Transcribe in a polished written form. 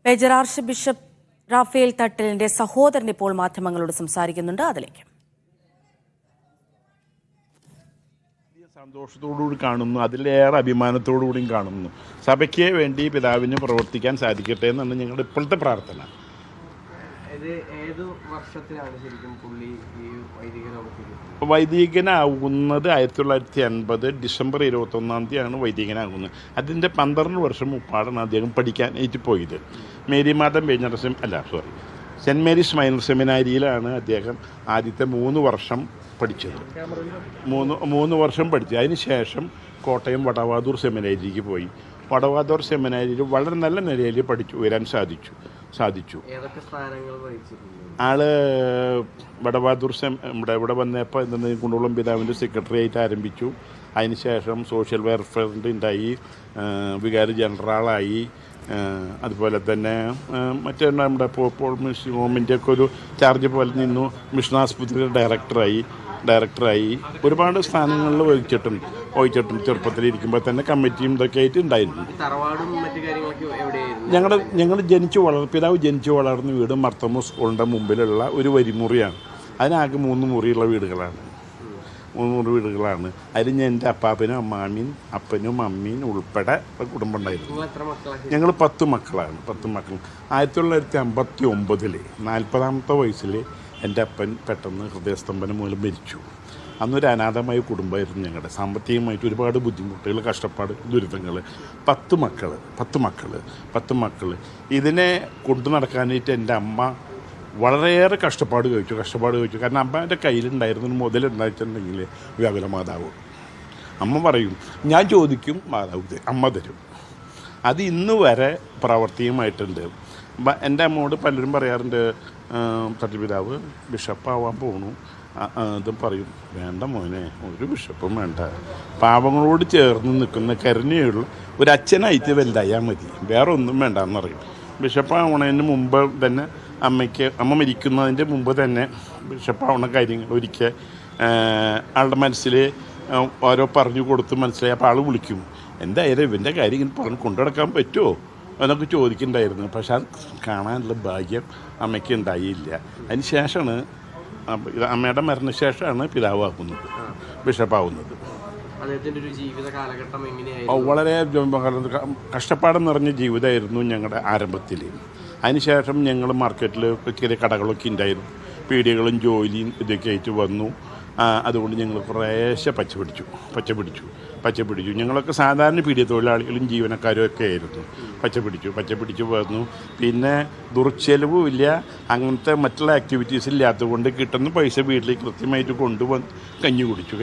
Major arch bishop Rafale തട്ടലിന്റെ സഹോദരൻ ഇപ്പോൾ മാധ്യമങ്ങളോട് സംസാരിക്കുന്നുണ്ട്. അതിലേക്ക് സന്തോഷത്തോടുകൂടി കാണുന്നു, അതിലേറെ അഭിമാനത്തോടുകൂടിയും കാണുന്നു. സഭയ്ക്ക് വേണ്ടി പിതാവിന് പ്രവർത്തിക്കാൻ സാധിക്കട്ടെ എന്നാണ് ഞങ്ങളുടെ ഇപ്പോഴത്തെ പ്രാർത്ഥന. വൈദികനാകുന്നത് 1980 ഡിസംബർ 21 വൈദികനാകുന്നത്. അതിൻ്റെ 12 വർഷം മുപ്പാടാണ് അദ്ദേഹം പഠിക്കാനായിട്ട് പോയത്. Marymatha major saint Mary's minor സെമിനാരിയിലാണ് അദ്ദേഹം ആദ്യത്തെ 3 വർഷം പഠിച്ചത്. മൂന്ന് വർഷം പഠിച്ചു. അതിന് ശേഷം കോട്ടയം വടവാതൂർ സെമിനാരിക്ക് പോയി. വടവാതൂർ സെമിനാരിയിൽ വളരെ നല്ല നിലയിൽ പഠിച്ചു ഉയരാൻ സാധിച്ചു. ആള് വടവാതൂർ ഇവിടെ വന്നപ്പോൾ കുണ്ടുകുളം പിതാവിൻ്റെ സെക്രട്ടറി ആയിട്ട് ആരംഭിച്ചു. അതിനുശേഷം സോഷ്യൽ വെൽഫെയറിൻ്റെ ഉണ്ടായി, വികാരി ജനറലായി. അതുപോലെ തന്നെ മറ്റേ നമ്മുടെ പോൾ മിഷൻ ഹോമിൻ്റെ ഒക്കെ ഒരു ചാർജ് പോലെ നിന്നു. മിഷൻ ആസ്പത്രിയുടെ ഡയറക്ടറായി ഒരുപാട് സ്ഥാനങ്ങളിൽ വഹിച്ചിട്ടുണ്ട്. ചെറുപ്പത്തിലിരിക്കുമ്പോൾ തന്നെ കമ്മിറ്റിയും ഇതൊക്കെ ആയിട്ട് ഉണ്ടായിരുന്നു. ഞങ്ങൾ പിതാവ് ജനിച്ചു വളർന്ന വീട് മർത്തമ സ്കൂളിൻ്റെ മുമ്പിലുള്ള ഒരു വരിമുറിയാണ്. അതിനാകെ 3 മുറിയുള്ള വീടുകളാണ്. 3 മുറി വീടുകളാണ്. അതിൽ എൻ്റെ അപ്പാപ്പനും അമ്മാമ്മയും അപ്പനും അമ്മയും ഉൾപ്പെടെ കുടുംബം ഉണ്ടായിരുന്നു. ഞങ്ങൾ 10 മക്കളാണ്. 10 മക്കൾ. 1959 40ാമത്തെ വയസ്സിൽ എൻ്റെ അപ്പൻ പെട്ടെന്ന് ഹൃദയസ്തംഭനം മൂലം മരിച്ചു. അന്നൊരു അനാഥമായ കുടുംബമായിരുന്നു ഞങ്ങളുടെ. സാമ്പത്തികമായിട്ട് ഒരുപാട് ബുദ്ധിമുട്ടുകൾ, കഷ്ടപ്പാട്, ദുരിതങ്ങൾ. 10 മക്കൾ. ഇതിനെ കൊണ്ടു നടക്കാനായിട്ട് എൻ്റെ അമ്മ വളരെയേറെ കഷ്ടപ്പാട് കഴിച്ചു. കാരണം അമ്മേൻ്റെ കയ്യിലുണ്ടായിരുന്നൊരു മുതലുണ്ടായിട്ടുണ്ടെങ്കിൽ വ്യാകുല മാതാവ്. അമ്മ പറയും, ഞാൻ ചോദിക്കും, മാതാവ് അമ്മ തരും. അത് ഇന്ന് വരെ പ്രാവർത്തികമായിട്ടുണ്ട്. എൻ്റെ അമ്മയോട് പലരും പറയാറുണ്ട്, തട്ടിപിതാവ് ബിഷപ്പാവാൻ പോകണു. ഇതും പറയും, വേണ്ട മോനെ, ഒരു ബിഷപ്പും വേണ്ട. പാവങ്ങളോട് ചേർന്ന് നിൽക്കുന്ന കരുണയുള്ള ഒരു അച്ഛനായിട്ട് വലുതായാൽ മതി, വേറെ ഒന്നും വേണ്ടെന്ന് പറയും. ബിഷപ്പാവണതിന് മുമ്പ് തന്നെ അമ്മ മരിക്കുന്നതിൻ്റെ മുമ്പ് തന്നെ ബിഷപ്പാവണ കാര്യങ്ങൾ ഒരിക്കൽ ആളുടെ മനസ്സിൽ ഓരോ പറഞ്ഞു കൊടുത്ത് മനസ്സിലായി. അപ്പോൾ ആൾ വിളിക്കും, എന്തായാലും ഇവൻ്റെ കാര്യം ഇങ്ങനെ പറഞ്ഞ് കൊണ്ടുനടക്കാൻ പറ്റുമോ എന്നൊക്കെ ചോദിക്കുന്നുണ്ടായിരുന്നു. പക്ഷെ അത് കാണാനുള്ള ഭാഗ്യം അമ്മയ്ക്ക് ഉണ്ടായില്ല. അതിന് ശേഷമാണ് അമ്മയുടെ മരണശേഷമാണ് പിതാവാക്കുന്നത്, ബിഷപ്പാവുന്നത്. വളരെ കഷ്ടപ്പാട് നിറഞ്ഞ ജീവിതമായിരുന്നു ഞങ്ങളുടെ ആരംഭത്തിൽ. അതിനുശേഷം ഞങ്ങൾ മാർക്കറ്റിൽ ചെറിയ കടകളൊക്കെ ഉണ്ടായിരുന്നു. പീടികകളും ജോലിയും ഇതൊക്കെ ആയിട്ട് വന്നു. അതുകൊണ്ട് ഞങ്ങൾ കുറേശ്ശെ പച്ചപിടിച്ചു. ഞങ്ങളൊക്കെ സാധാരണ പീടിക തൊഴിലാളികളും ജീവനക്കാരും ഒക്കെ ആയിരുന്നു. പച്ചപിടിച്ചു വന്നു. പിന്നെ ദുർച്ചെലവും ഇല്ല, അങ്ങനത്തെ മറ്റുള്ള ആക്ടിവിറ്റീസ് ഇല്ലാത്തതുകൊണ്ട് കിട്ടുന്ന പൈസ വീട്ടിലേക്ക് കൃത്യമായിട്ട് കൊണ്ടുവന്ന് കഞ്ഞി കുടിച്ചു.